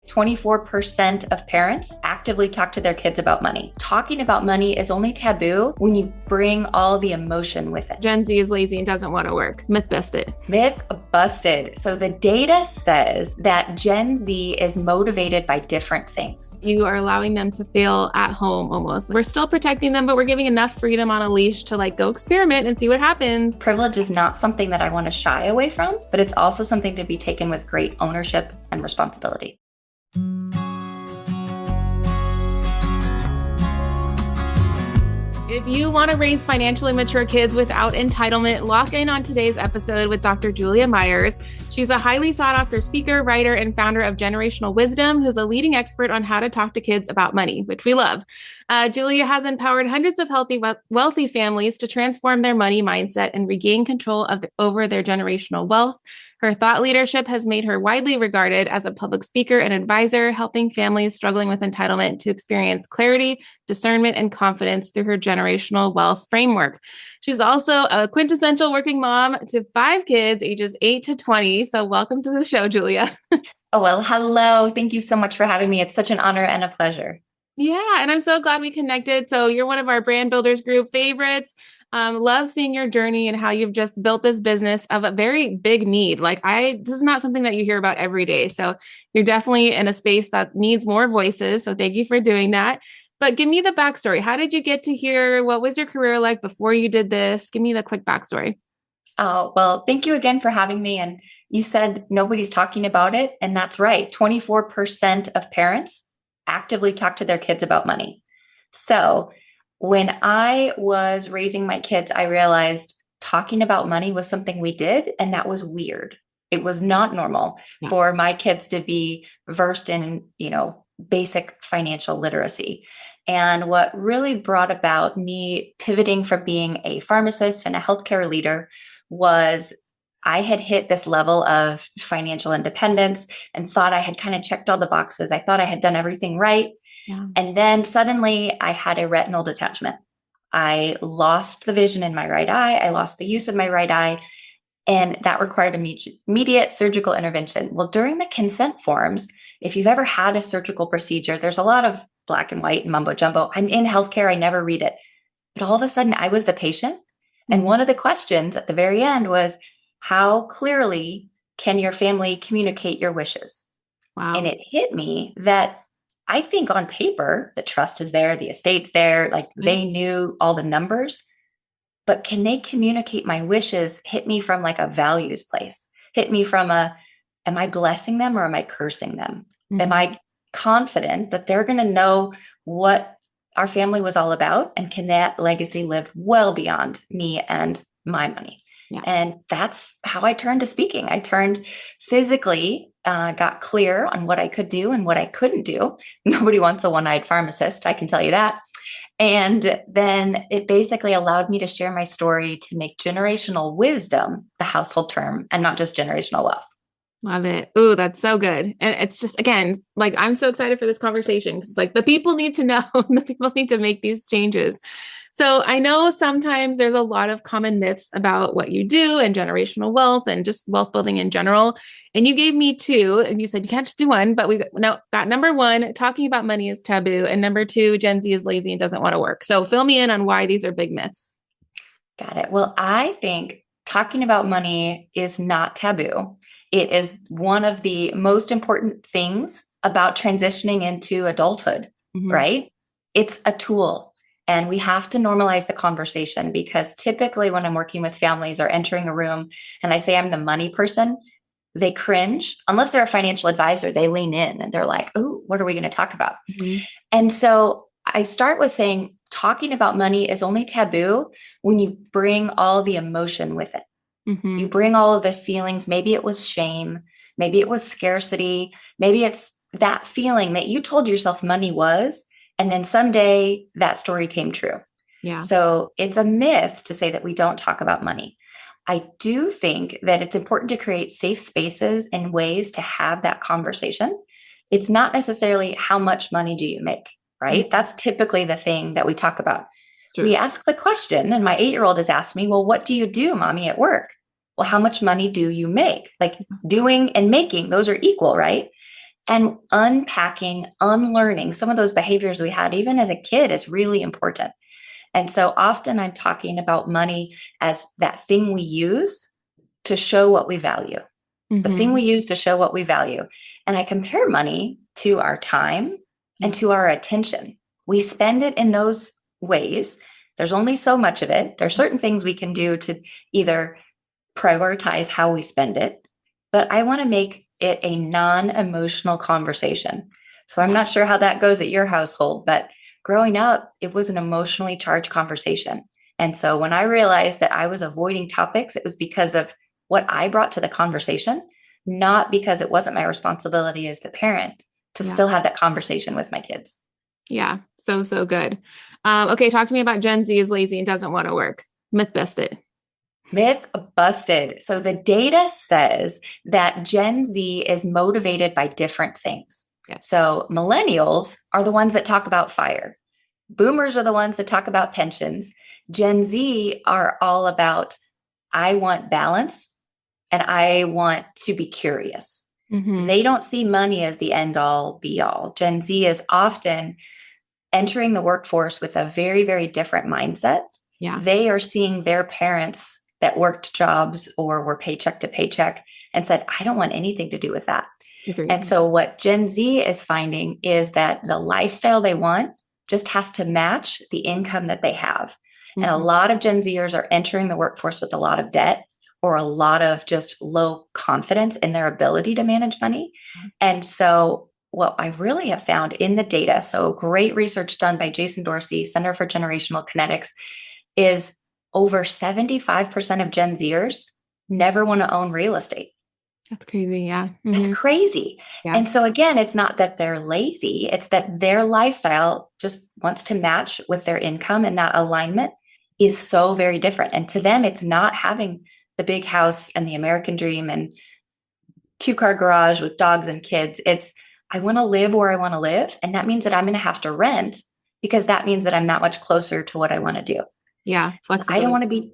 24% of parents actively talk to their kids about money. Talking about money is only taboo when you bring all the emotion with it. Gen Z is lazy and doesn't want to work. Myth busted. Myth busted. So the data says that Gen Z is motivated by different things. You are allowing them to fail at home almost. We're still protecting them, but we're giving enough freedom on a leash to go experiment and see what happens. Privilege is not something that I want to shy away from, but it's also something to be taken with great ownership and responsibility. If you want to raise financially mature kids without entitlement, lock in on today's episode with Dr. Julia Myers. She's a highly sought after speaker, writer, and founder of Generational Wisdom, who's a leading expert on how to talk to kids about money, which we love. Julia has empowered hundreds of healthy, wealthy families to transform their money mindset and regain control over their generational wealth. Her thought leadership has made her widely regarded as a public speaker and advisor, helping families struggling with entitlement to experience clarity, discernment, and confidence through her generational wealth framework. She's also a quintessential working mom to 5 kids, ages 8 to 20. So welcome to the show, Julia. Oh, well, hello. Thank you so much for having me. It's such an honor and a pleasure. Yeah, and I'm so glad we connected. So you're one of our Brand Builders Group favorites. Love seeing your journey and how you've just built this business of a very big need. This is not something that you hear about every day. So you're definitely in a space that needs more voices. So thank you for doing that. But give me the backstory. How did you get to here? What was your career like before you did this? Give me the quick backstory. Oh, well, thank you again for having me. And you said nobody's talking about it. And that's right. 24% of parents actively talk to their kids about money. So when I was raising my kids, I realized talking about money was something we did, and that was weird. It was not normal for my kids to be versed in, basic financial literacy. And what really brought about me pivoting from being a pharmacist and a healthcare leader was I had hit this level of financial independence and thought I had kind of checked all the boxes. I thought I had done everything right. Yeah. And then suddenly I had a retinal detachment. I lost the vision in my right eye. I lost the use of my right eye. And that required immediate surgical intervention. Well, during the consent forms, if you've ever had a surgical procedure, there's a lot of black and white and mumbo jumbo. I'm in healthcare. I never read it. But all of a sudden I was the patient. And one of the questions at the very end was, how clearly can your family communicate your wishes? Wow. And it hit me that I think on paper, the trust is there, the estate's there, they knew all the numbers, but can they communicate my wishes? Hit me from a values place, hit me from am I blessing them or am I cursing them? Mm-hmm. Am I confident that they're going to know what our family was all about? And can that legacy live well beyond me and my money? Yeah. And that's how I turned to speaking. I turned physically, got clear on what I could do and what I couldn't do. Nobody wants a one-eyed pharmacist, I can tell you that. And then it basically allowed me to share my story to make generational wisdom the household term and not just generational wealth. Love it. Ooh, that's so good. And it's just, again, I'm so excited for this conversation because the people need to know, the people need to make these changes. So I know sometimes there's a lot of common myths about what you do and generational wealth and just wealth building in general. And you gave me 2 and you said you can't just do one, but we got number 1, talking about money is taboo. And number 2, Gen Z is lazy and doesn't want to work. So fill me in on why these are big myths. Got it. Well, I think talking about money is not taboo. It is one of the most important things about transitioning into adulthood, right? It's a tool. And we have to normalize the conversation because typically when I'm working with families or entering a room and I say I'm the money person, they cringe. Unless they're a financial advisor, they lean in and they're like, oh, what are we going to talk about? Mm-hmm. And so I start with saying talking about money is only taboo when you bring all the emotion with it. Mm-hmm. You bring all of the feelings. Maybe it was shame. Maybe it was scarcity. Maybe it's that feeling that you told yourself money was. And then someday that story came true. Yeah. So it's a myth to say that we don't talk about money. I do think that it's important to create safe spaces and ways to have that conversation. It's not necessarily how much money do you make, right? Mm-hmm. That's typically the thing that we talk about. Sure. We ask the question, and my 8-year-old has asked me, well, what do you do, mommy, at work? Well, how much money do you make? Doing and making, those are equal, right? And unpacking, unlearning some of those behaviors we had, even as a kid, is really important. And so often I'm talking about money as that thing we use to show what we value, the thing we use to show what we value. And I compare money to our time and to our attention. We spend it in those ways. There's only so much of it. There are certain things we can do to either prioritize how we spend it, but I want to make it a non-emotional conversation. So I'm not sure how that goes at your household, but growing up, it was an emotionally charged conversation. And so when I realized that I was avoiding topics, it was because of what I brought to the conversation, not because it wasn't my responsibility as the parent to still have that conversation with my kids. Yeah. So good. Okay. Talk to me about Gen Z is lazy and doesn't want to work. Myth busted. Myth busted. So the data says that Gen Z is motivated by different things. Yes. So millennials are the ones that talk about fire. Boomers are the ones that talk about pensions. Gen Z are all about, I want balance and I want to be curious. They don't see money as the end all be all. Gen Z is often entering the workforce with a very, very different mindset. Yeah. They are seeing their parents that worked jobs or were paycheck to paycheck and said, I don't want anything to do with that. Agreed. And so what Gen Z is finding is that the lifestyle they want just has to match the income that they have. And a lot of Gen Zers are entering the workforce with a lot of debt or a lot of just low confidence in their ability to manage money. And so what I really have found in the data, so great research done by Jason Dorsey, Center for Generational Kinetics, is over 75% of Gen Zers never want to own real estate. That's crazy. Yeah. That's crazy. Yeah. And so again, it's not that they're lazy, it's that their lifestyle just wants to match with their income, and that alignment is so very different. And to them, it's not having the big house and the American dream and 2-car garage with dogs and kids. It's, I want to live where I want to live. And that means that I'm going to have to rent, because that means that I'm that much closer to what I want to do. Yeah. I don't want to be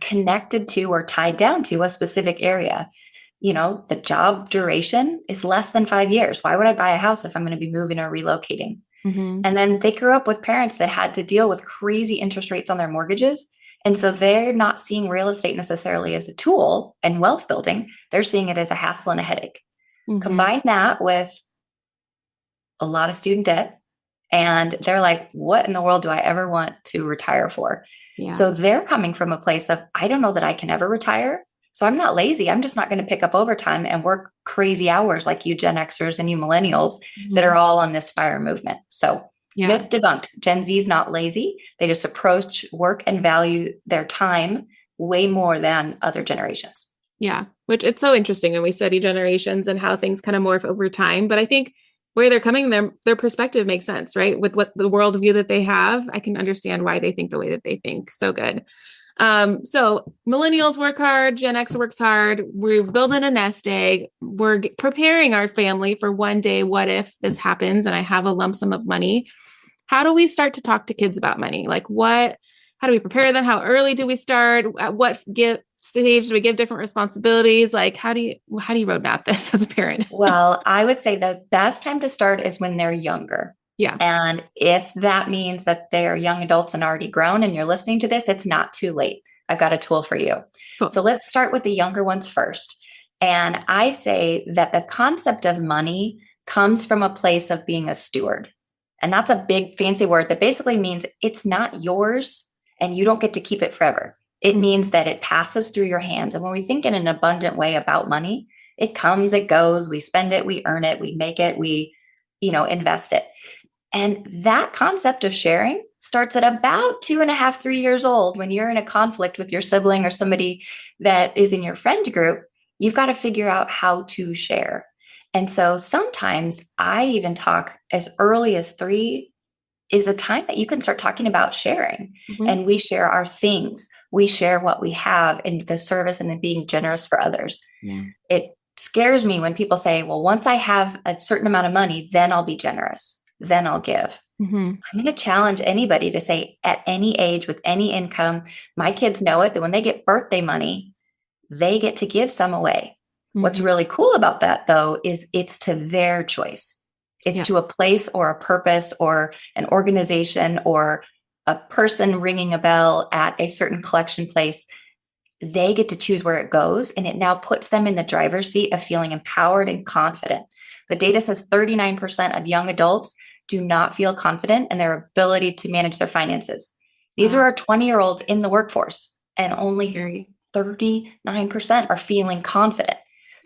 connected to or tied down to a specific area. You know, the job duration is less than 5 years. Why would I buy a house if I'm going to be moving or relocating? And then they grew up with parents that had to deal with crazy interest rates on their mortgages. And so they're not seeing real estate necessarily as a tool and wealth building. They're seeing it as a hassle and a headache. Combine that with a lot of student debt, and they're like, what in the world do I ever want to retire for? Yeah. So they're coming from a place of, I don't know that I can ever retire. So I'm not lazy. I'm just not going to pick up overtime and work crazy hours like you Gen Xers and you millennials that are all on this FIRE movement. So myth debunked. Gen Z is not lazy. They just approach work and value their time way more than other generations. Yeah, which it's so interesting when we study generations and how things kind of morph over time. But I think where they're coming, their perspective makes sense, right? With what the worldview that they have, I can understand why they think the way that they think. So good. So millennials work hard, Gen X works hard. We're building a nest egg. We're preparing our family for one day. What if this happens and I have a lump sum of money? How do we start to talk to kids about money? Like how do we prepare them? How early do we start? At what stage do we give different responsibilities? Like, how do you roadmap this as a parent? Well, I would say the best time to start is when they're younger. Yeah. And if that means that they're young adults and already grown and you're listening to this, it's not too late. I've got a tool for you. Cool. So let's start with the younger ones first. And I say that the concept of money comes from a place of being a steward. And that's a big fancy word that basically means it's not yours and you don't get to keep it forever. It means that it passes through your hands. And when we think in an abundant way about money, it comes, it goes, we spend it, we earn it, we make it, we, invest it. And that concept of sharing starts at about 2.5, 3 years old. When you're in a conflict with your sibling or somebody that is in your friend group, you've got to figure out how to share. And so sometimes I even talk as early as 3 is a time that you can start talking about sharing. And we share our things. We share what we have in the service and in being generous for others. Yeah. It scares me when people say, well, once I have a certain amount of money, then I'll be generous. Then I'll give. I'm going to challenge anybody to say at any age with any income, my kids know it, that when they get birthday money, they get to give some away. What's really cool about that, though, is it's to their choice. It's to a place or a purpose or an organization or a person ringing a bell at a certain collection place. They get to choose where it goes, and it now puts them in the driver's seat of feeling empowered and confident. The data says 39% of young adults do not feel confident in their ability to manage their finances. These are our 20-year-olds in the workforce, and only 39% are feeling confident.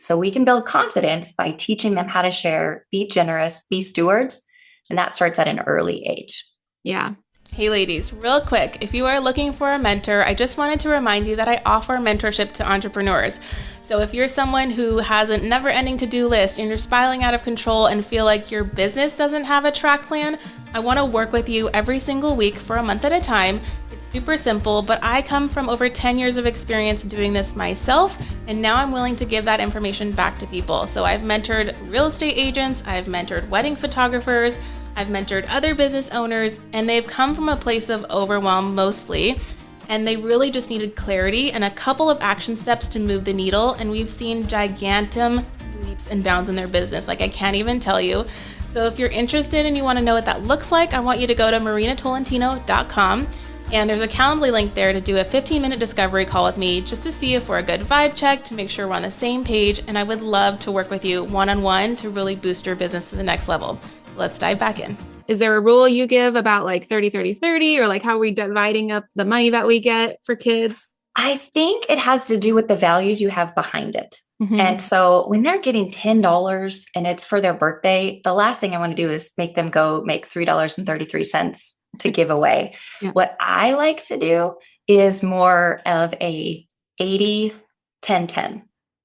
So we can build confidence by teaching them how to share, be generous, be stewards. And that starts at an early age. Yeah. Hey ladies, real quick, if you are looking for a mentor, I just wanted to remind you that I offer mentorship to entrepreneurs. So if you're someone who has a never-ending to-do list and you're spiraling out of control and feel like your business doesn't have a track plan, I want to work with you every single week for a month at a time. It's super simple, but I come from over 10 years of experience doing this myself, and now I'm willing to give that information back to people. So I've mentored real estate agents, I've mentored wedding photographers, I've mentored other business owners, and they've come from a place of overwhelm mostly, and they really just needed clarity and a couple of action steps to move the needle, and we've seen gigantic leaps and bounds in their business, like I can't even tell you. So if you're interested and you want to know what that looks like, I want you to go to marinatolentino.com, and there's a Calendly link there to do a 15-minute discovery call with me just to see if we're a good vibe check, to make sure we're on the same page, and I would love to work with you one-on-one to really boost your business to the next level. Let's dive back in. Is there a rule you give about like 30, 30, 30, or like how are we dividing up the money that we get for kids? I think it has to do with the values you have behind it. And so when they're getting $10 and it's for their birthday, the last thing I want to do is make them go make $3.33 to give away. What I like to do is more of a 80, 10, 10.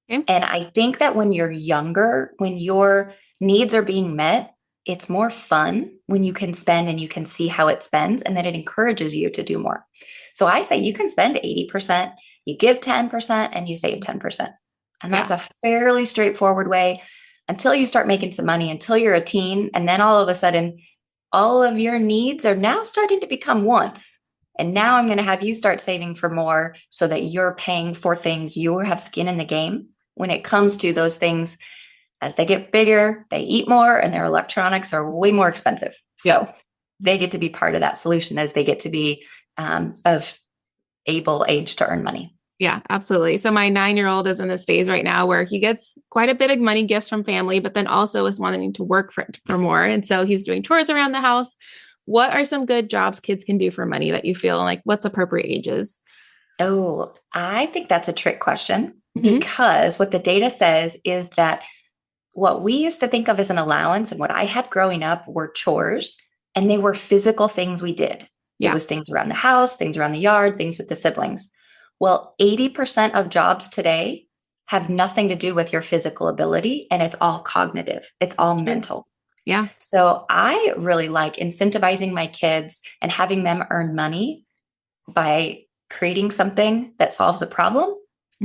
And I think that when you're younger, when your needs are being met, it's more fun when you can spend and you can see how it spends, and then it encourages you to do more. So I say you can spend 80%, you give 10%, and you save 10%. And that's a fairly straightforward way until you start making some money, until you're a teen. And then all of a sudden, all of your needs are now starting to become wants. And now I'm going to have you start saving for more so that you're paying for things you have skin in the game when it comes to those things. As they get bigger, they eat more, and their electronics are way more expensive. So they get to be part of that solution as they get to be of able age to earn money. Yeah, absolutely. So my 9-year-old is in this phase right now where he gets quite a bit of money gifts from family, but then also is wanting to work for more. And so he's doing chores around the house. What are some good jobs kids can do for money that you feel like what's appropriate ages? Oh, I think that's a trick question because what the data says is that what we used to think of as an allowance and what I had growing up were chores, and they were physical things we did. It was things around the house, things around the yard, things with the siblings. Well, 80% of jobs today have nothing to do with your physical ability, and it's all cognitive. It's all mental. Yeah. So I really like incentivizing my kids and having them earn money by creating something that solves a problem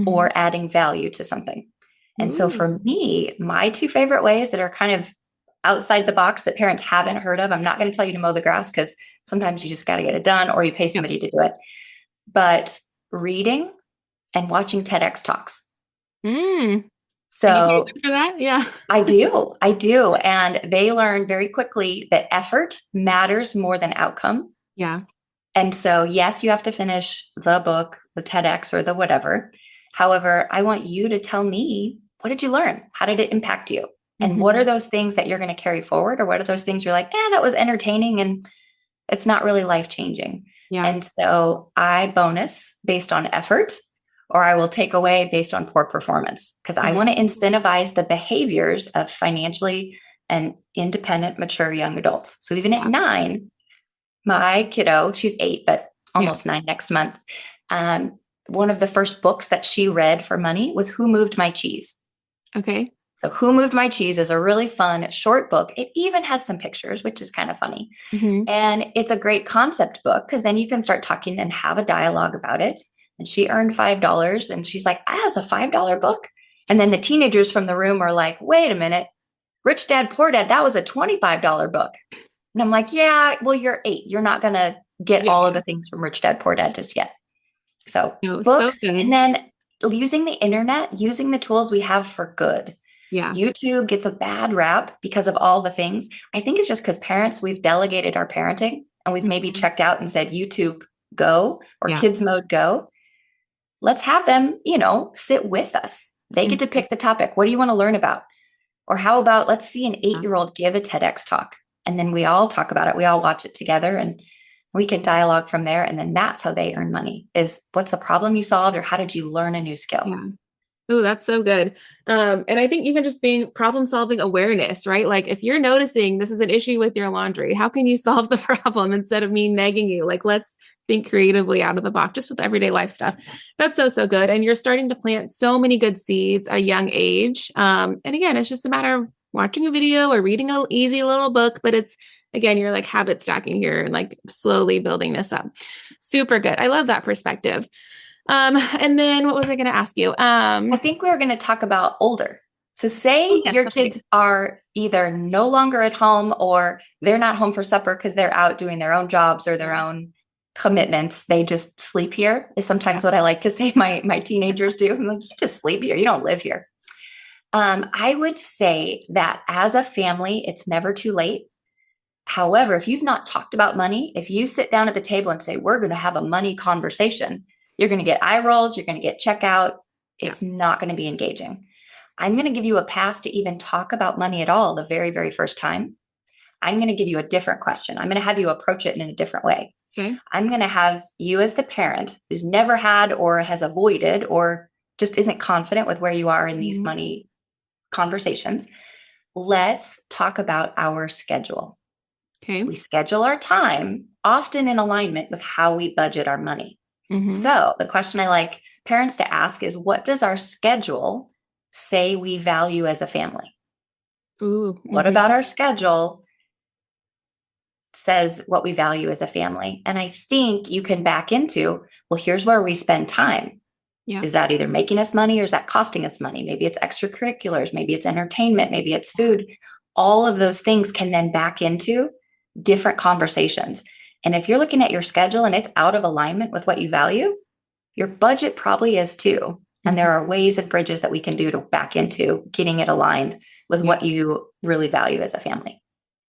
or adding value to something. And so for me, my two favorite ways that are kind of outside the box that parents haven't heard of, I'm not going to tell you to mow the grass because sometimes you just got to get it done or you pay somebody to do it. But reading and watching TEDx talks. So for that? Yeah, I do. And they learn very quickly that effort matters more than outcome. Yeah. And so, yes, you have to finish the book, the TEDx or the whatever. However, I want you to tell me, what did you learn? How did it impact you? And what are those things that you're going to carry forward? Or what are those things you're like, that was entertaining and it's not really life-changing. Yeah. And so I bonus based on effort, or I will take away based on poor performance because I want to incentivize the behaviors of financially and independent, mature young adults. So even at 9, my kiddo, she's 8, but almost 9 next month. One of the first books that she read for money was Who Moved My Cheese? Okay. So Who Moved My Cheese is a really fun short book. It even has some pictures, which is kind of funny. And it's a great concept book because then you can start talking and have a dialogue about it. And she earned $5 and she's like, that's a $5 book. And then the teenagers from the room are like, wait a minute, Rich Dad, Poor Dad, that was a $25 book. And I'm like, yeah, well, you're 8. You're not going to get all of the things from Rich Dad, Poor Dad just yet. So books. And then using the internet, using the tools we have for good. Yeah. YouTube gets a bad rap because of all the things. I think it's just because parents, we've delegated our parenting and we've maybe Mhm. checked out and said, YouTube, go, or Yeah. kids mode, go. Let's have them, sit with us. They get to Mhm. pick the topic. What do you want to learn about? Or how about let's see an 8-year-old give a TEDx talk and then we all talk about it. We all watch it together and we can dialogue from there. And then that's how they earn money is what's the problem you solved or how did you learn a new skill? Yeah. Oh, that's so good. And I think even just being problem solving awareness, right? Like if you're noticing this is an issue with your laundry, how can you solve the problem instead of me nagging you? Like let's think creatively out of the box, just with everyday life stuff. That's so, so good. And you're starting to plant so many good seeds at a young age. And again, it's just a matter of watching a video or reading an easy little book, but it's, again, you're like habit stacking here and like slowly building this up. Super good. I love that perspective. And then what was I going to ask you? I think we were going to talk about older. So say Yes, your that's kids right. are either no longer at home or they're not home for supper because they're out doing their own jobs or their own commitments. They just sleep here is Yeah. sometimes what I like to say my teenagers do. I'm like, you just sleep here. You don't live here. I would say that as a family, it's never too late. However, if you've not talked about money, if you sit down at the table and say, we're going to have a money conversation, you're going to get eye rolls, you're going to get checkout. Yeah. It's not going to be engaging. I'm going to give you a pass to even talk about money at all the very, very first time. I'm going to give you a different question. I'm going to have you approach it in a different way. Okay. I'm going to have you as the parent who's never had or has avoided or just isn't confident with where you are in these Mhm. money conversations. Let's talk about our schedule. Okay. We schedule our time often in alignment with how we budget our money. Mm-hmm. So the question I like parents to ask is, what does our schedule say we value as a family? Ooh. What Mm-hmm. about our schedule says what we value as a family? And I think you can back into, well, here's where we spend time. Yeah. Is that either making us money or is that costing us money? Maybe it's extracurriculars, maybe it's entertainment, maybe it's food. All of those things can then back into different conversations. And if you're looking at your schedule and it's out of alignment with what you value, your budget probably is too. And Mm-hmm. there are ways and bridges that we can do to back into getting it aligned with Yeah. what you really value as a family.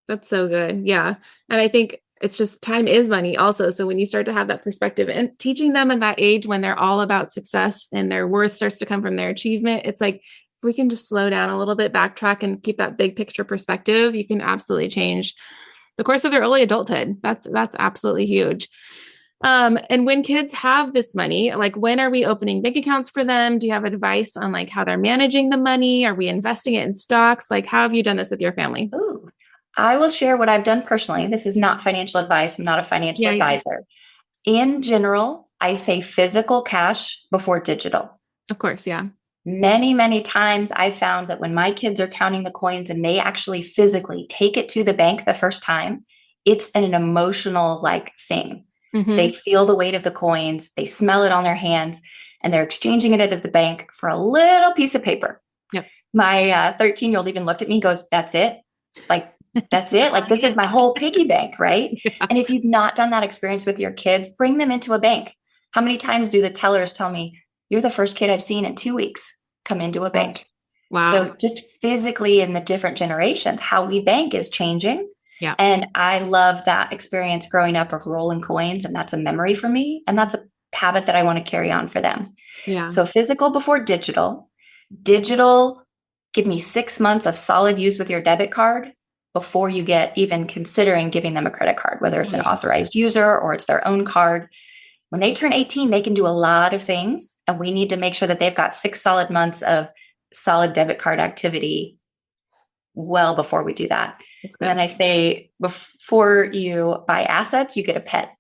That's so good. Yeah. And I think it's just time is money also. So when you start to have that perspective and teaching them at that age when they're all about success and their worth starts to come from their achievement, it's like we can just slow down a little bit, backtrack and keep that big picture perspective. You can absolutely change the course of their early adulthood. That's absolutely huge. And when kids have this money, like when are we opening bank accounts for them? Do you have advice on like how they're managing the money? Are we investing it in stocks? Like how have you done this with your family? Ooh, I will share what I've done personally. This is not financial advice. I'm not a financial Yeah, yeah. advisor. In general, I say physical cash before digital. Of course, yeah. Many, many times I found that when my kids are counting the coins and they actually physically take it to the bank the first time, it's an emotional like thing. They Mm-hmm. feel the weight of the coins, they smell it on their hands, and they're exchanging it at the bank for a little piece of paper. Yep. My 13-year-old even looked at me and goes, that's it? Like, that's it? Like, this is my whole piggy bank, right? Yeah. And if you've not done that experience with your kids, bring them into a bank. How many times do the tellers tell me, you're the first kid I've seen in 2 weeks come into a bank? Wow. So just physically in the different generations, how we bank is changing. Yeah. And I love that experience growing up of rolling coins. And that's a memory for me. And that's a habit that I want to carry on for them. Yeah. So physical before digital. Digital, give me 6 months of solid use with your debit card before you get even considering giving them a credit card, whether it's an authorized user or it's their own card. When they turn 18, they can do a lot of things. And we need to make sure that they've got 6 solid months of solid debit card activity well before we do that. And then I say, before you buy assets, you get a pet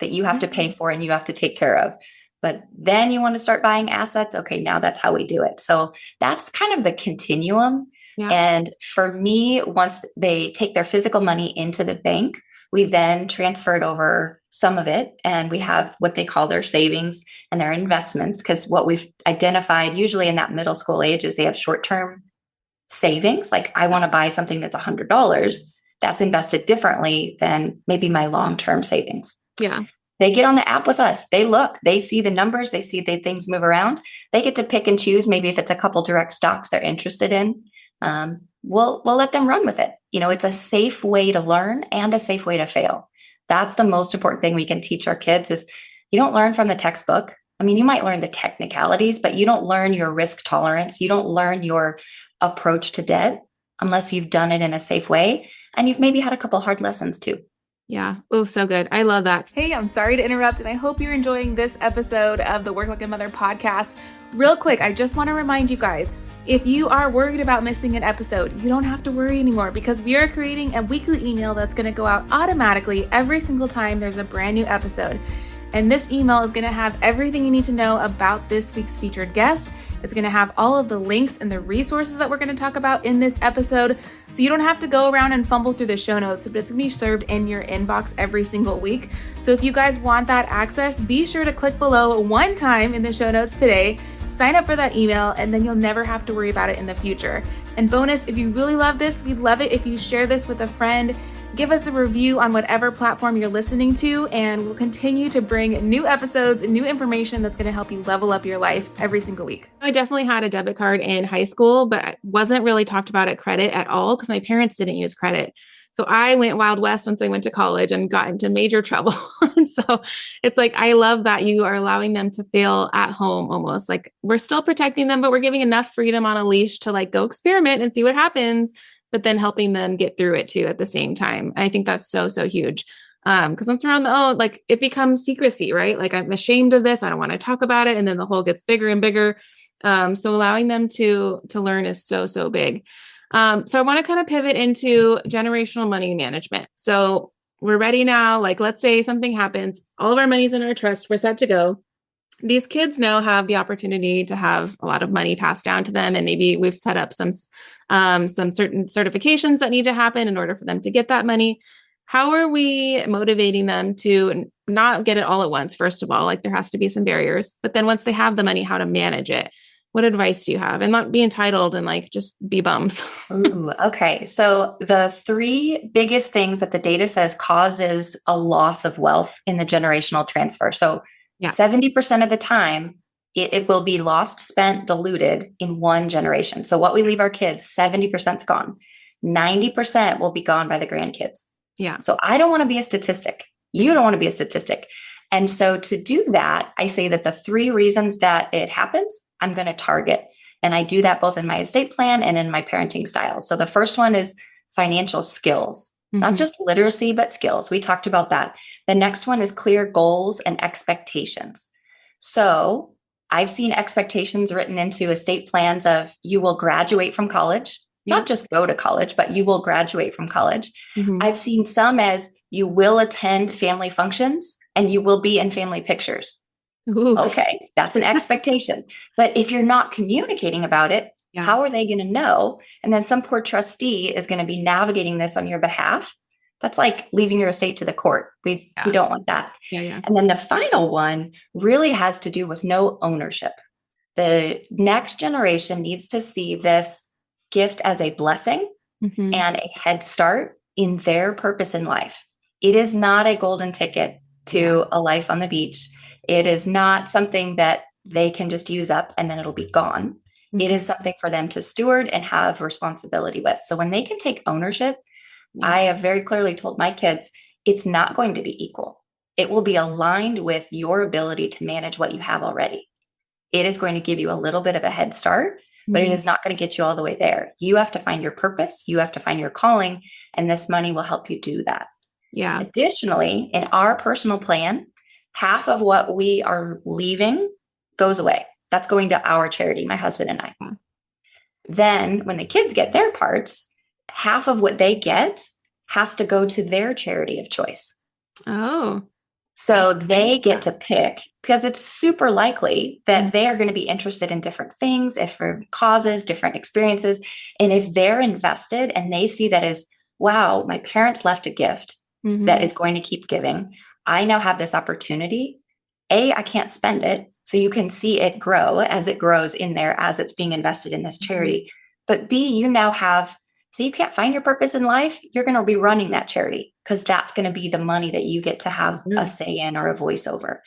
that you have to pay for and you have to take care of. But then you want to start buying assets. Okay, now that's how we do it. So that's kind of the continuum. Yeah. And for me, once they take their physical money into the bank, we then transfer it over some of it. And we have what they call their savings and their investments. Because what we've identified usually in that middle school age is they have short-term savings. Like I want to buy something that's $100. That's invested differently than maybe my long-term savings. Yeah. They get on the app with us. They look, they see the numbers, they see the things move around. They get to pick and choose. Maybe if it's a couple direct stocks they're interested in, we'll let them run with it. It's a safe way to learn and a safe way to fail. That's the most important thing we can teach our kids is you don't learn from the textbook. I mean, you might learn the technicalities, but you don't learn your risk tolerance. You don't learn your approach to debt unless you've done it in a safe way. And you've maybe had a couple hard lessons too. Yeah. Oh, so good. I love that. Hey, I'm sorry to interrupt, and I hope you're enjoying this episode of the Work Like a Mother podcast. Real quick, I just want to remind you guys, if you are worried about missing an episode, you don't have to worry anymore because we are creating a weekly email that's going to go out automatically every single time there's a brand new episode. And this email is going to have everything you need to know about this week's featured guest. It's going to have all of the links and the resources that we're going to talk about in this episode. So you don't have to go around and fumble through the show notes, but it's going to be served in your inbox every single week. So if you guys want that access, be sure to click below one time in the show notes today, sign up for that email, and then you'll never have to worry about it in the future. And bonus, if you really love this, we'd love it if you share this with a friend. Give us a review on whatever platform you're listening to, and we'll continue to bring new episodes and new information that's going to help you level up your life every single week. I definitely had a debit card in high school, but it wasn't really talked about at credit at all because my parents didn't use credit. So I went Wild West once I went to college and got into major trouble. So it's like, I love that you are allowing them to fail at home almost. Like we're still protecting them, but we're giving enough freedom on a leash to like go experiment and see what happens, but then helping them get through it too at the same time. I think that's so, so huge. Because once we're on the own, like it becomes secrecy, right? Like I'm ashamed of this. I don't want to talk about it. And then the hole gets bigger and bigger. So allowing them to learn is so, so big. So I want to kind of pivot into generational money management. So we're ready now. Like, let's say something happens, all of our money's in our trust, we're set to go. These kids now have the opportunity to have a lot of money passed down to them. And maybe we've set up some certain certifications that need to happen in order for them to get that money. How are we motivating them to not get it all at once? First of all, like there has to be some barriers, but then once they have the money, how to manage it? What advice do you have? And not be entitled and like just be bums. Ooh, okay. So the three biggest things that the data says causes a loss of wealth in the generational transfer. So 70% of the time, it will be lost, spent, diluted in one generation. So what we leave our kids, 70% is gone. 90% will be gone by the grandkids. Yeah. So I don't want to be a statistic. You don't want to be a statistic. And so to do that, I say that the three reasons that it happens, I'm going to target. And I do that both in my estate plan and in my parenting style. So the first one is financial skills, not just literacy, but skills. We talked about that. The next one is clear goals and expectations. So I've seen expectations written into estate plans of you will graduate from college, not just go to college, but you will graduate from college. I've seen some as you will attend family functions and you will be in family pictures. Ooh. Okay, that's an expectation. But if you're not communicating about it, how are they going to know? And then some poor trustee is going to be navigating this on your behalf. That's like leaving your estate to the court. We don't want that. And then the final one really has to do with no ownership. The next generation needs to see this gift as a blessing and a head start in their purpose in life. It is not a golden ticket to a life on the beach. It is not something that they can just use up and then it'll be gone. It is something for them to steward and have responsibility with. So when they can take ownership, I have very clearly told my kids, it's not going to be equal. It will be aligned with your ability to manage what you have already. It is going to give you a little bit of a head start, but it is not going to get you all the way there. You have to find your purpose. You have to find your calling, and this money will help you do that. Yeah. Additionally, in our personal plan, half of what we are leaving goes away. That's going to our charity, my husband and I. Then when the kids get their parts, half of what they get has to go to their charity of choice. Oh. So they get to pick because it's super likely that they are going to be interested in different things, different causes, different experiences. And if they're invested and they see that as, wow, my parents left a gift that is going to keep giving. I now have this opportunity. A, I can't spend it. So you can see it grow as it grows in there as it's being invested in this charity. But B, you now have, so you can't find your purpose in life. You're going to be running that charity. because that's going to be the money that you get to have a Mm. say in or a voice over.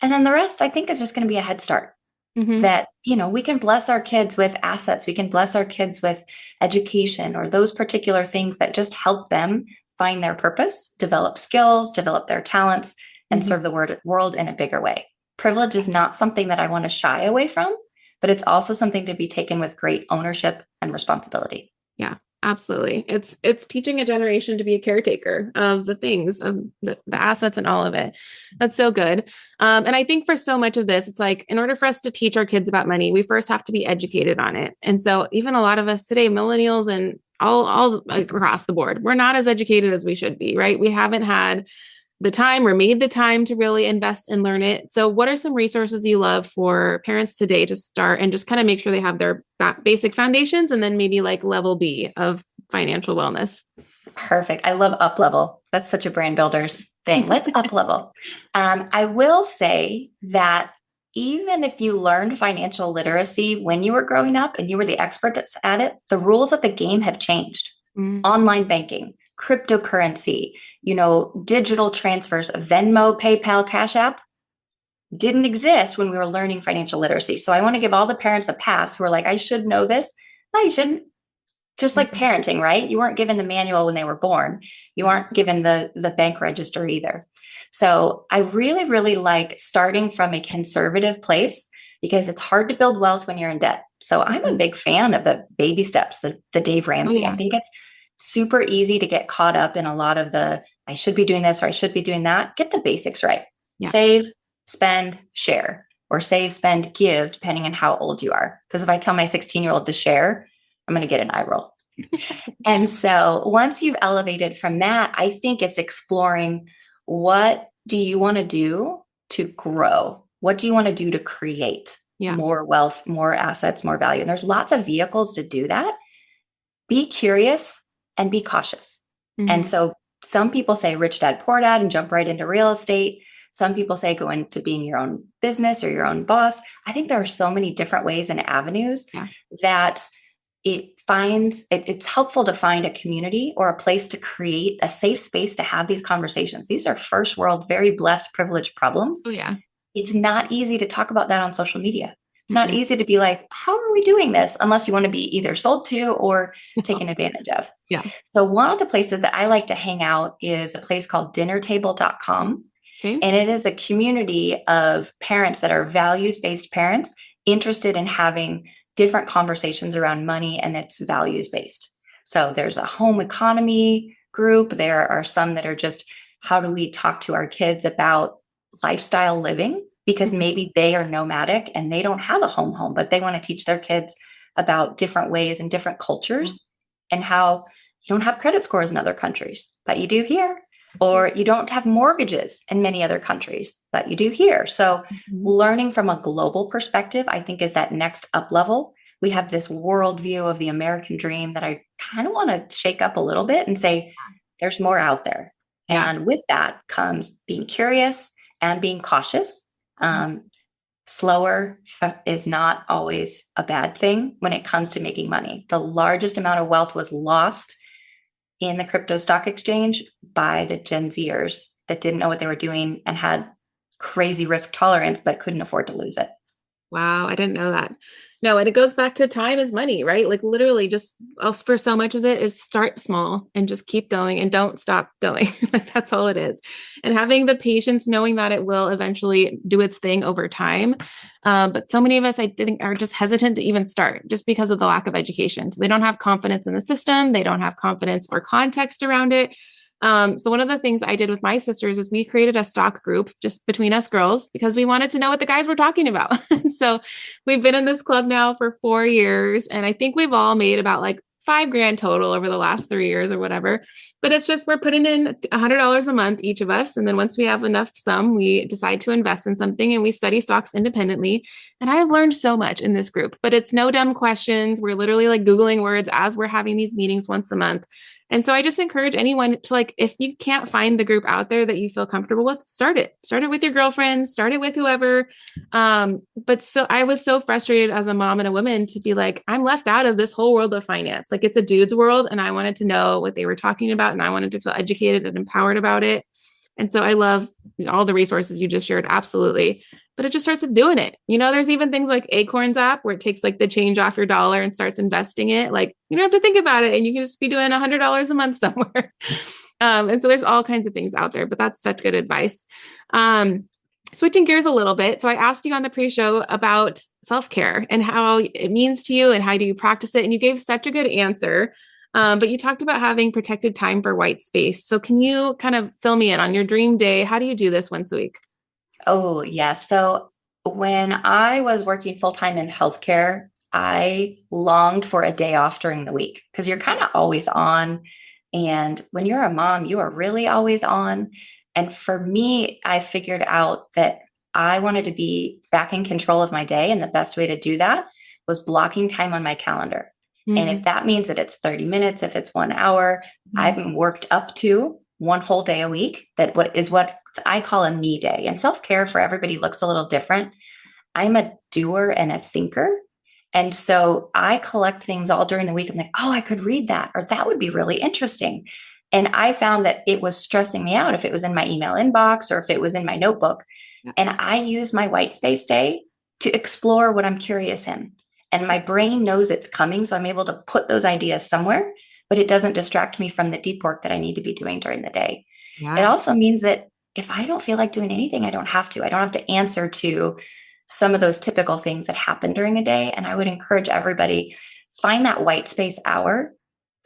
And then the rest, I think, is just going to be a head start. Mm-hmm. That, we can bless our kids with assets. We can bless our kids with education or those particular things that just help them find their purpose, develop skills, develop their talents, and Mm-hmm. serve the world in a bigger way. Privilege is not something that I want to shy away from, but it's also something to be taken with great ownership and responsibility. Yeah, absolutely. It's teaching a generation to be a caretaker of the things, of the assets and all of it. That's so good. And I think for so much of this, it's like, in order for us to teach our kids about money, we first have to be educated on it. And so even a lot of us today, millennials and all across the board, we're not as educated as we should be, right? We haven't had the time or made the time to really invest and learn it. So what are some resources you love for parents today to start and just kind of make sure they have their basic foundations and then maybe like level B of financial wellness? Perfect. I love up level. That's such a brand builder's thing. Let's up level. I will say that even if you learned financial literacy when you were growing up and you were the expert at it, the rules of the game have changed. Online banking, cryptocurrency, digital transfers, Venmo, PayPal, Cash App didn't exist when we were learning financial literacy. So I want to give all the parents a pass who are like, I should know this. No, you shouldn't. Just like parenting, right? You weren't given the manual when they were born. You aren't given the bank register either. So I really, really like starting from a conservative place because it's hard to build wealth when you're in debt. So I'm a big fan of the baby steps, the Dave Ramsey. Oh, yeah. I think it's super easy to get caught up in a lot of the, I should be doing this or I should be doing that. Get the basics right. Yeah. Save, spend, share, or save, spend, give, depending on how old you are. Because if I tell my 16-year-old to share, I'm going to get an eye roll. And so once you've elevated from that, I think it's exploring, what do you want to do to grow? What do you want to do to create more wealth, more assets, more value? And there's lots of vehicles to do that. Be curious and be cautious. And so some people say rich dad, poor dad and jump right into real estate. Some people say go into being your own business or your own boss. I think there are so many different ways and avenues that it's helpful to find a community or a place to create a safe space to have these conversations. These are first world, very blessed, privileged problems. Oh, yeah. It's not easy to talk about that on social media. It's not easy to be like, how are we doing this? Unless you want to be either sold to or taken advantage of. Yeah. So one of the places that I like to hang out is a place called dinnertable.com. Okay. And it is a community of parents that are values-based parents interested in having different conversations around money, and it's values-based. So there's a home economy group. There are some that are just, how do we talk to our kids about lifestyle living? Because maybe they are nomadic and they don't have a home, but they want to teach their kids about different ways and different cultures and how you don't have credit scores in other countries, but you do here. Or you don't have mortgages in many other countries, but you do here. So learning from a global perspective, I think, is that next up level. We have this worldview of the American dream that I kind of want to shake up a little bit and say, there's more out there. And with that comes being curious and being cautious. Slower is not always a bad thing when it comes to making money. The largest amount of wealth was lost in the crypto stock exchange by the Gen Zers that didn't know what they were doing and had crazy risk tolerance, but couldn't afford to lose it. Wow. I didn't know that. No, and it goes back to time is money, right? Like literally just for so much of it is start small and just keep going and don't stop going. Like that's all it is. And having the patience, knowing that it will eventually do its thing over time. But so many of us, I think, are just hesitant to even start just because of the lack of education. So they don't have confidence in the system. They don't have confidence or context around it. So one of the things I did with my sisters is we created a stock group just between us girls because we wanted to know what the guys were talking about. And so we've been in this club now for 4 years. And I think we've all made about like $5,000 total over the last 3 years or whatever. But it's just, we're putting in $100 a month, each of us. And then once we have enough sum, we decide to invest in something and we study stocks independently. And I have learned so much in this group, but it's no dumb questions. We're literally like Googling words as we're having these meetings once a month. And so I just encourage anyone to like, if you can't find the group out there that you feel comfortable with, start it with your girlfriends, start it with whoever. But so I was so frustrated as a mom and a woman to be like, I'm left out of this whole world of finance. Like it's a dude's world. And I wanted to know what they were talking about. And I wanted to feel educated and empowered about it. And so I love all the resources you just shared. Absolutely. But it just starts with doing it. There's even things like Acorns app where it takes like the change off your dollar and starts investing it. Like you don't have to think about it and you can just be doing $100 a month somewhere. And so there's all kinds of things out there, but that's such good advice. Switching gears a little bit. So I asked you on the pre-show about self-care and how it means to you and how do you practice it? And you gave such a good answer. But you talked about having protected time for white space. So can you kind of fill me in on your dream day? How do you do this once a week? Oh, yes. So when I was working full-time in healthcare, I longed for a day off during the week because you're kind of always on. And when you're a mom, you are really always on. And for me, I figured out that I wanted to be back in control of my day. And the best way to do that was blocking time on my calendar. And if that means that it's 30 minutes, if it's 1 hour, I've worked up to one whole day a week. What I call a me day. And self-care for everybody looks a little different. I'm a doer and a thinker. And so I collect things all during the week. I'm like, oh, I could read that, or that would be really interesting. And I found that it was stressing me out if it was in my email inbox or if it was in my notebook. Yeah. And I use my white space day to explore what I'm curious in. And my brain knows it's coming. So I'm able to put those ideas somewhere, but it doesn't distract me from the deep work that I need to be doing during the day. Yeah. It also means that if I don't feel like doing anything, I don't have to. I don't have to answer to some of those typical things that happen during a day. And I would encourage everybody, find that white space hour.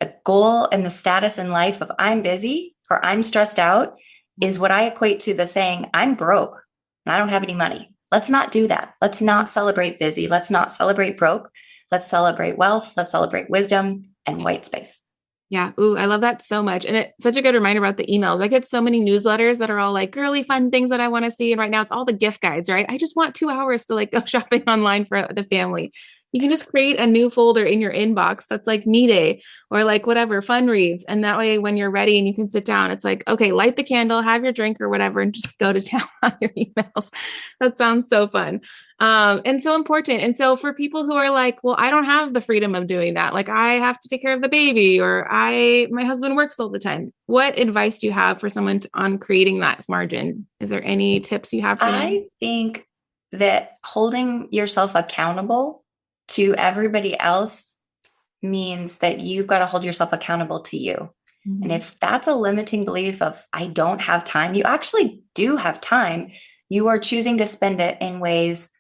The goal and the status in life of I'm busy or I'm stressed out is what I equate to the saying, I'm broke and I don't have any money. Let's not do that. Let's not celebrate busy. Let's not celebrate broke. Let's celebrate wealth. Let's celebrate wisdom and white space. Yeah. Ooh, I love that so much. And it's such a good reminder about the emails. I get so many newsletters that are all like girly fun things that I want to see. And right now it's all the gift guides, right? I just want 2 hours to like go shopping online for the family. You can just create a new folder in your inbox that's like me day or like whatever, fun reads. And that way, when you're ready and you can sit down, it's like, okay, light the candle, have your drink or whatever, and just go to town on your emails. That sounds so fun. And so important. And so for people who are like, well, I don't have the freedom of doing that. Like I have to take care of the baby or my husband works all the time. What advice do you have for someone on creating that margin? Is there any tips you have for them? I think that holding yourself accountable to everybody else means that you've got to hold yourself accountable to you. Mm-hmm. And if that's a limiting belief of I don't have time, you actually do have time. You are choosing to spend it in ways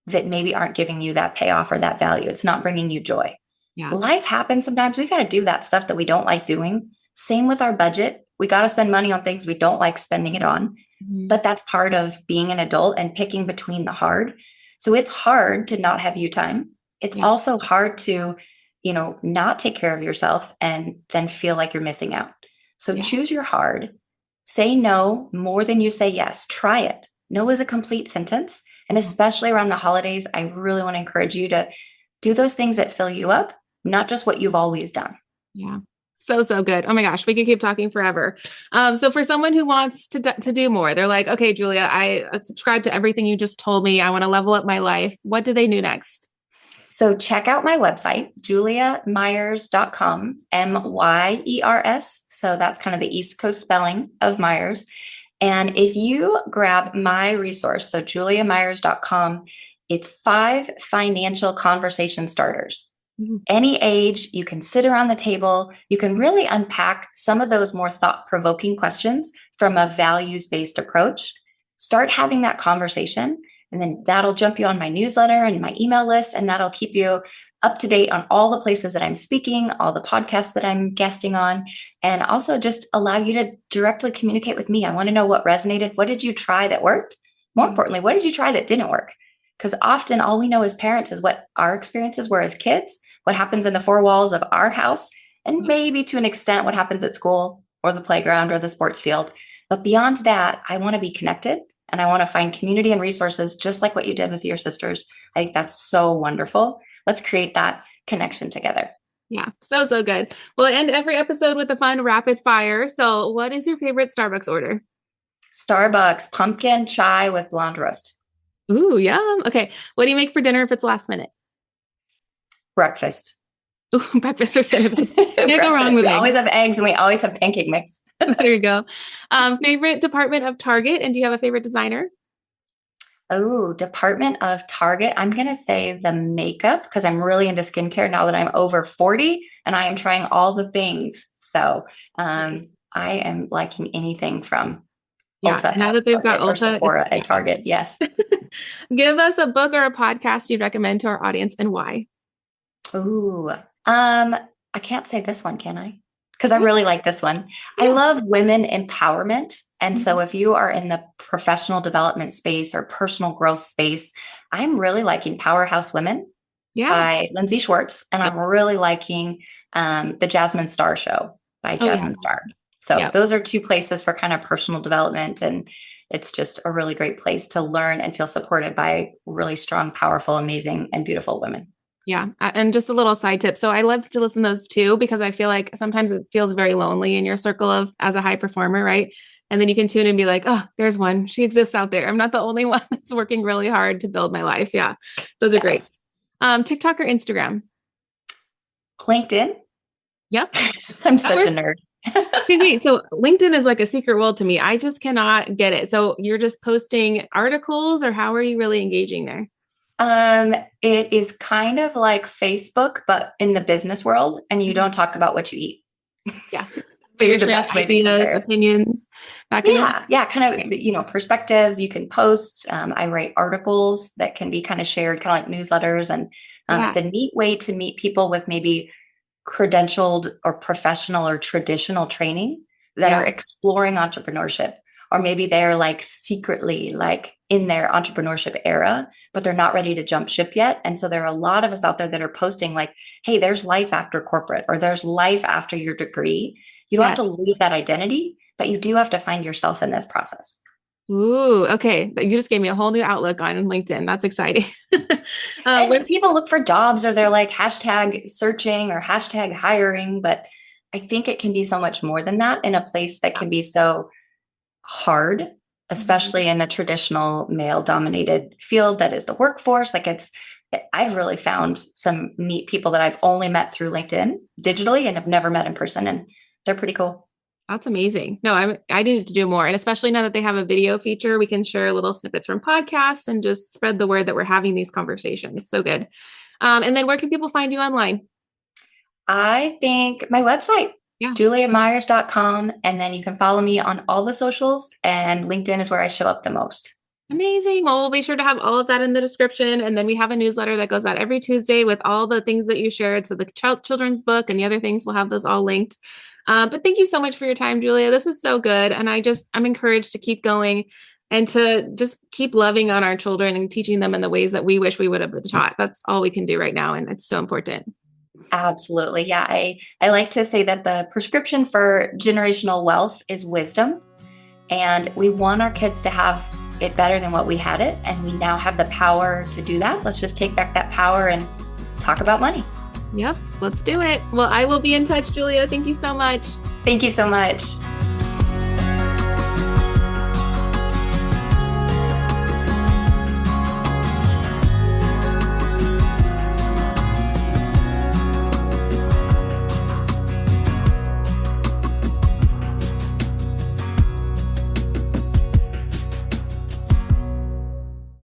that maybe aren't giving you that payoff or that value. It's not bringing you joy. Yeah. Life happens sometimes. We got to do that stuff that we don't like doing. Same with our budget. We got to spend money on things we don't like spending it on. Mm-hmm. But that's part of being an adult and picking between the hard. So it's hard to not have you time. It's also hard to, not take care of yourself and then feel like you're missing out. So choose your hard. Say no more than you say yes. Try it. No is a complete sentence. And especially around the holidays, I really want to encourage you to do those things that fill you up, not just what you've always done. Yeah. So good. Oh my gosh, we could keep talking forever. So for someone who wants to do more, they're like, okay, Julia, I subscribe to everything you just told me. I want to level up my life. What do they do next? So check out my website, juliamyers.com, Myers. So that's kind of the East Coast spelling of Myers. And if you grab my resource, so juliamyers.com, it's 5 financial conversation starters. Mm-hmm. Any age, you can sit around the table. You can really unpack some of those more thought-provoking questions from a values-based approach. Start having that conversation. And then that'll jump you on my newsletter and my email list, and that'll keep you up to date on all the places that I'm speaking, all the podcasts that I'm guesting on, and also just allow you to directly communicate with me. I want to know what resonated. What did you try that worked? More importantly, what did you try that didn't work? Because often all we know as parents is what our experiences were as kids, what happens in the 4 walls of our house, and maybe to an extent what happens at school or the playground or the sports field. But beyond that, I want to be connected. And I want to find community and resources just like what you did with your sisters. I think that's so wonderful. Let's create that connection together. Yeah, so, so good. Well, I end every episode with a fun rapid fire. So what is your favorite Starbucks order? Starbucks pumpkin chai with blonde roast. Ooh, yum. Okay. What do you make for dinner if it's last minute? Breakfast. Ooh, breakfast or dinner. Can't go wrong Breakfast. with We eggs. always have eggs and we always have pancake mix. There you go. Favorite department of Target, and do you have a favorite designer? Oh, Department of Target. I'm going to say the makeup because I'm really into skincare now that I'm over 40 and I am trying all the things. So I am liking anything from Yeah, Ulta now at that they've got Target or Ulta, Sephora at Target. Yes. give us a book or a podcast you'd recommend to our audience and why. Ooh, I can't say this one, can I? Because I really like this one. I Yeah. love women empowerment. And so Mhm. if you are in the professional development space or personal growth space, I'm really liking Powerhouse Women Yeah. by Lindsay Schwartz. And I'm really liking The Jasmine Star Show by Oh, yeah. Jasmine Star. So Yeah. those are two places for kind of personal development. And it's just a really great place to learn and feel supported by really strong, powerful, amazing, and beautiful women. Yeah. And just a little side tip. So I love to listen to those too, because I feel like sometimes it feels very lonely in your circle of as a high performer, right? And then you can tune in and be like, oh, there's one. She exists out there. I'm not the only one that's working really hard to build my life. Yeah. Those are great. Yes. TikTok or Instagram? LinkedIn. Yep. I'm That such a works. nerd. Hey, wait, so LinkedIn is like a secret world to me. I just cannot get it. So you're just posting articles, or how are you really engaging there? It is kind of like Facebook, but in the business world, and you don't talk about what you eat. Yeah. But you're Is the sharing best way to ideas, compare it. opinions, that kind of. Yeah, kind of, perspectives you can post. I write articles that can be kind of shared, kind of like newsletters. And Yeah. it's a neat way to meet people with maybe credentialed or professional or traditional training that are exploring entrepreneurship. Or maybe they're like secretly like in their entrepreneurship era, but they're not ready to jump ship yet. And so there are a lot of us out there that are posting like, hey, there's life after corporate, or there's life after your degree. You don't have to lose that identity, but you do have to find yourself in this process. Ooh, okay. You just gave me a whole new outlook on LinkedIn. That's exciting. And when people look for jobs or they're like hashtag searching or hashtag hiring, but I think it can be so much more than that in a place that can be so hard, especially in a traditional male dominated field that is the workforce. I've really found some neat people that I've only met through LinkedIn digitally and have never met in person. And they're pretty cool. That's amazing. No, I needed to do more. And especially now that they have a video feature, we can share little snippets from podcasts and just spread the word that we're having these conversations. So good. And then where can people find you online? I think my website, juliamyers.com. And then you can follow me on all the socials, and LinkedIn is where I show up the most. Amazing. Well, we'll be sure to have all of that in the description. And then we have a newsletter that goes out every Tuesday with all the things that you shared. So the children's book and the other things, we'll have those all linked. But thank you so much for your time, Julia. This was so good. And I'm encouraged to keep going and to just keep loving on our children and teaching them in the ways that we wish we would have been taught. That's all we can do right now. And it's so important. Absolutely. Yeah. I like to say that the prescription for generational wealth is wisdom. And we want our kids to have it better than what we had it. And we now have the power to do that. Let's just take back that power and talk about money. Yep. Let's do it. Well, I will be in touch, Julia. Thank you so much. Thank you so much.